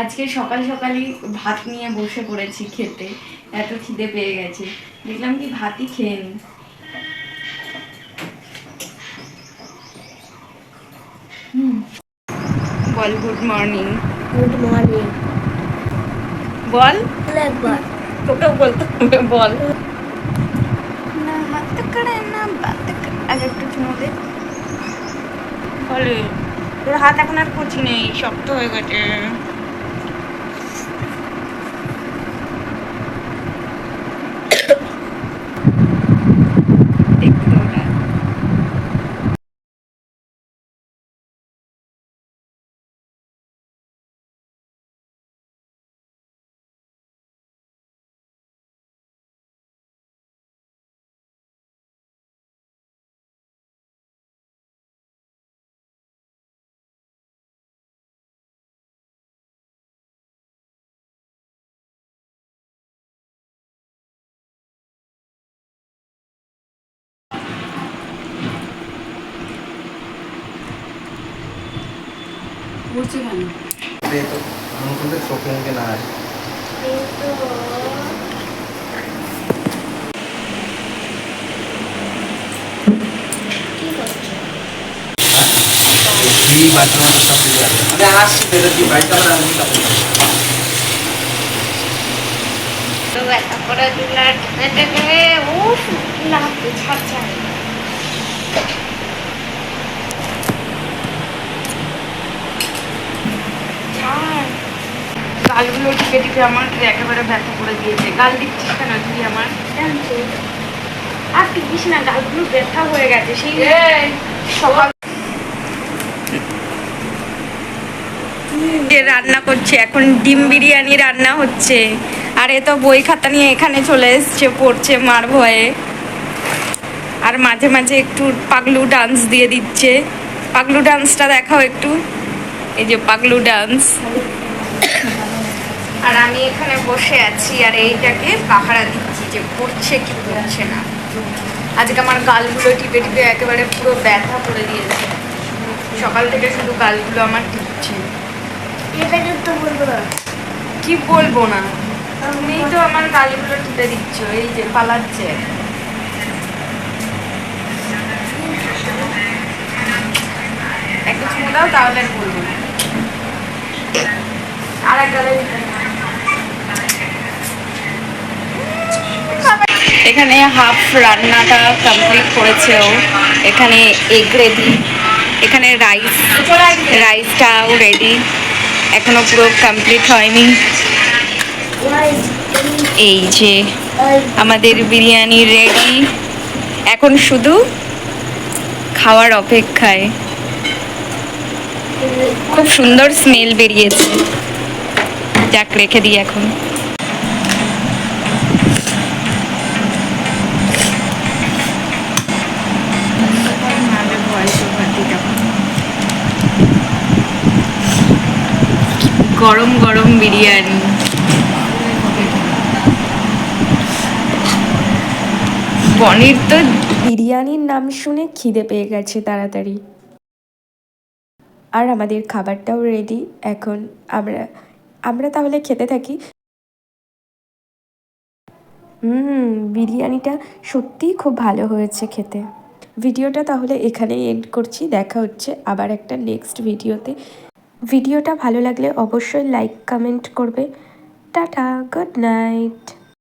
আজকে সকাল সকালই ভাত নিয়ে বসে পড়েছি খেতে, এত খিদে পেয়ে গেছে, দেখলাম কি ভাতই খেয়ে নি। বল গুড মর্নিং। Good morning. বল একবার তোকেও বলতে হবে, বল না হাত করে না বাত করে। আজ একটু চুমো দে। বলে তোর হাত এখন আর কুচি নেই, শক্ত হয়ে গেছে। দেখতে ওটা বুঝছি কেন तो हम तो शौकीन के ना এই বাথরুম সব কিছু আছে মানে আসছে বেরো কি বাইক আমরা আমি কাপড় তো ব্যথা করে দিলার থেকে উফ লাগছে ছাড়ছে। গালগুলো টিপে টিপে আমার একেবারে ব্যথা করে দিয়েছে। গাল দিচ্ছিস কেন তুই আমার? আর টিপিস না, গালগুলো ব্যথা হয়ে গেছে সেই সকাল। রান্না করছে এখন, ডিম বিরিয়ানি রান্না হচ্ছে। আর এ তো বই খাতা নিয়ে এখানে চলে এসছে, পড়ছে মার ভয়ে। আর মাঝে মাঝে একটু পাগলু ডান্স দিয়ে দিচ্ছে। পাগলু ডান্সটা দেখাও একটু, এই যে পাগলু ডান্স। আর আমি এখানে বসে আছি আর এইটাকে পাহারা দিচ্ছি যে পড়ছে কি পড়ছে না। আজকে আমার গালগুলো টিপে টিপে একেবারে পুরো ব্যথা করে দিয়েছে। সকাল থেকে শুধু গালগুলো আমার টিপছে। এটা কিন্তু বলবো না। কি বলবো না, তুমি তো আমার গালগুলো টিপে দিচ্ছ, এই যে পালাচ্ছে। একটা চুমো দাও তাহলে আর বলবো না। আর এক গালে এখানে হাফ রান্নাটা কমপ্লিট করেছে ও। এখানে এগ রেডি, এখানে রাইসটাও রেডি, এখনো পুরো কমপ্লিট হয়নি। এই যে আমাদের বিরিয়ানি রেডি, এখন শুধু খাওয়ার অপেক্ষায়। খুব সুন্দর স্মেল বেরিয়েছে, যাক রেখে দিই এখন। গরম গরম বিরিয়ানি। পনির তো বিরিয়ানির নাম শুনে খিদে পেয়ে গেছে তাড়াতাড়ি। আর আমাদের খাবারটাও রেডি। এখন আমরা আমরা তাহলে খেতে থাকি। বিরিয়ানিটা সত্যিই খুব ভালো হয়েছে খেতে। ভিডিওটা তাহলে এখানেই এন্ড করছি, দেখা হচ্ছে আবার একটা নেক্সট ভিডিওতে। ভিডিওটা ভালো লাগলে অবশ্যই লাইক কমেন্ট করবে। Tata, good night.